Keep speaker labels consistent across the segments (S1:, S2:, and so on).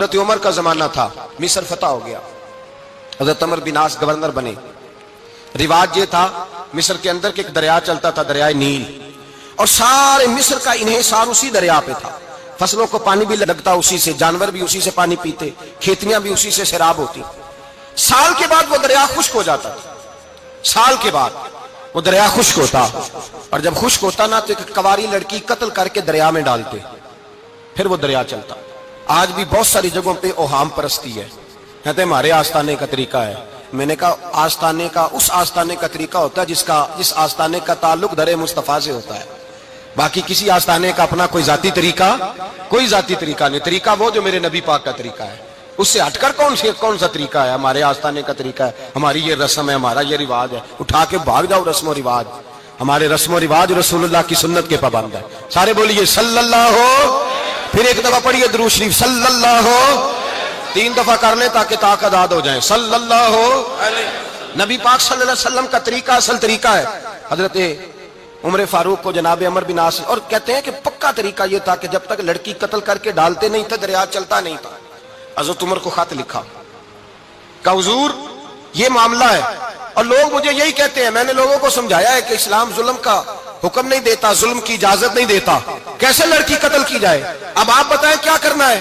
S1: حضرت عمر کا زمانہ تھا، مصر فتح ہو گیا، حضرت عمر بن عاص گورنر بنے۔ رواج یہ تھا مصر کے اندر کہ ایک دریا چلتا تھا، دریائے نیل، اور سارے مصر کا انحصار اسی دریا پہ تھا۔ فصلوں کو پانی بھی لگتا اسی سے، جانور بھی اسی سے پانی پیتے، کھیتیاں بھی اسی سے سیراب ہوتی۔ سال کے بعد وہ دریا خشک ہو جاتا تھا، سال کے بعد وہ دریا خشک ہوتا، اور جب خشک ہوتا نا تو ایک کواری لڑکی قتل کر کے دریا میں ڈالتے، پھر وہ دریا چلتا۔ آج بھی بہت ساری جگہوں پہ اوہام پرستی ہے، کہتے ہیں ہمارے آستانے کا طریقہ ہے۔ میں نے کہا آستانے کا اس آستانے کا طریقہ ہوتا ہے جس آستانے کا تعلق در مصطفیٰ سے ہوتا ہے، باقی کسی آستانے کا اپنا کوئی ذاتی طریقہ نہیں۔ طریقہ وہ جو میرے نبی پاک کا طریقہ ہے، اس سے ہٹ کر کون سا طریقہ ہے؟ ہمارے آستانے کا طریقہ ہے، ہماری یہ رسم ہے، ہمارا یہ رواج ہے، اٹھا کے بھاگ جاؤ رسم و رواج۔ ہمارے رسم و رواج رسول اللہ کی سنت کے پابند ہے۔ سارے بولیے صلی اللہ ہو، پھر ایک دفعہ پڑھیے درود شریف صلی اللہ ہو، 3 دفعہ کر لیں تاکہ طاقت آد ہو جائیں۔ صلی اللہ ہو، نبی پاک صلی اللہ علیہ وسلم کا طریقہ اصل طریقہ ہے۔ حضرت عمر فاروق کو جناب عمر بن عاص، اور کہتے ہیں کہ پکا طریقہ یہ تھا کہ جب تک لڑکی قتل کر کے ڈالتے نہیں تھے دریا چلتا نہیں تھا۔ حضرت عمر کو خط لکھا کہ حضور یہ معاملہ ہے، اور لوگ مجھے یہی کہتے ہیں، میں نے لوگوں کو سمجھایا ہے کہ اسلام ظلم کا حکم نہیں دیتا، ظلم کی اجازت نہیں دیتا، کیسے لڑکی قتل کی جائے؟ اب آپ بتائیں کیا کرنا ہے؟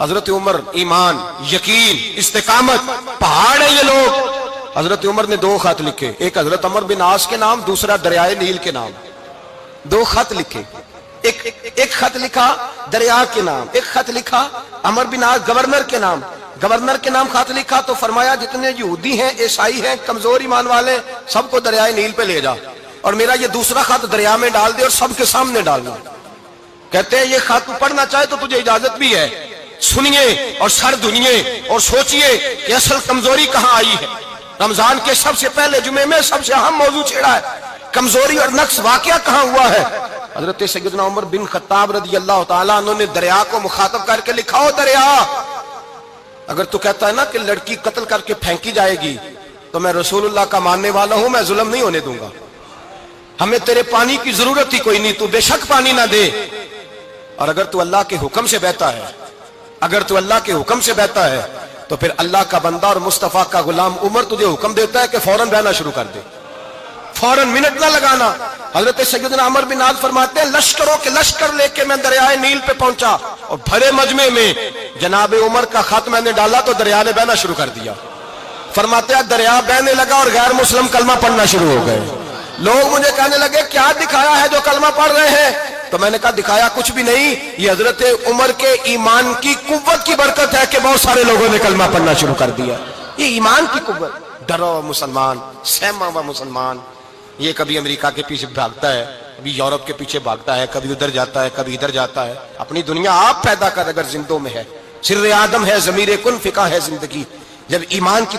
S1: حضرت عمر ایمان، یقین، استقامت، پہاڑ ہے یہ لوگ۔ حضرت عمر نے 2 خط لکھے، ایک حضرت عمر بن عاص کے نام، دوسرا دریائے نیل کے نام۔ 2 خط لکھے، ایک خط لکھا دریا کے نام، ایک خط لکھا عمر بن عاص گورنر کے نام۔ گورنر کے نام خط لکھا تو فرمایا جتنے یہودی ہیں، عیسائی ہیں، کمزور ایمان والے، سب کو دریائے نیل پہ لے جا، اور میرا یہ دوسرا خط دریا میں ڈال دے اور سب کے سامنے ڈالنا۔ کہتے ہیں یہ خط پڑھنا چاہے تو تجھے اجازت بھی ہے، سنیے اور سر دھنیے اور سوچئے کہ اصل کمزوری کہاں آئی ہے۔ رمضان کے سب سے پہلے جمعے میں سب سے اہم موضوع چھیڑا ہے، کمزوری اور نقص واقعہ کہاں ہوا ہے۔ حضرت سیدنا عمر بن خطاب رضی اللہ تعالیٰ عنہ نے دریا کو مخاطب کر کے لکھا، ہو دریا، اگر تو کہتا ہے نا کہ لڑکی قتل کر کے پھینکی جائے گی تو میں رسول اللہ کا ماننے والا ہوں، میں ظلم نہیں ہونے دوں گا، ہمیں تیرے پانی کی ضرورت ہی کوئی نہیں، تو بے شک پانی نہ دے، اور اگر تو اللہ کے حکم سے بہتا ہے، اگر تو اللہ کے حکم سے بہتا ہے تو پھر اللہ کا بندہ اور مصطفیٰ کا غلام عمر تجھے حکم دیتا ہے کہ فوراً بہنا شروع کر دے، فوراً منٹ نہ لگانا۔ حضرت سیدنا عمر بن عاص فرماتے ہیں لشکروں کے لشکر لے کے میں دریائے نیل پہ پہنچا، اور بھرے مجمع میں جناب عمر کا خط میں نے ڈالا تو دریا نے بہنا شروع کر دیا۔ فرماتے ہیں دریا بہنے لگا اور غیر مسلم کلمہ پڑھنا شروع ہو گئے۔ لوگ مجھے کہنے لگے کیا دکھایا ہے جو کلمہ پڑھ رہے ہیں؟ تو میں نے کہا دکھایا کچھ بھی نہیں، یہ حضرت عمر کے ایمان کی قوت کی برکت ہے کہ بہت سارے لوگوں نے کلمہ پڑھنا شروع کر دیا۔ یہ ایمان کی قوت، ڈرا ہوا مسلمان، سہما ہوا مسلمان، یہ کبھی امریکہ کے پیچھے بھاگتا ہے، کبھی یورپ کے پیچھے بھاگتا ہے، کبھی ادھر جاتا ہے، کبھی ادھر جاتا ہے۔ اپنی دنیا آپ پیدا کر، اگر زندوں میں ہے، سر آدم ہے، ضمیر کن، فقہ ہے زندگی۔ جب ایمان کی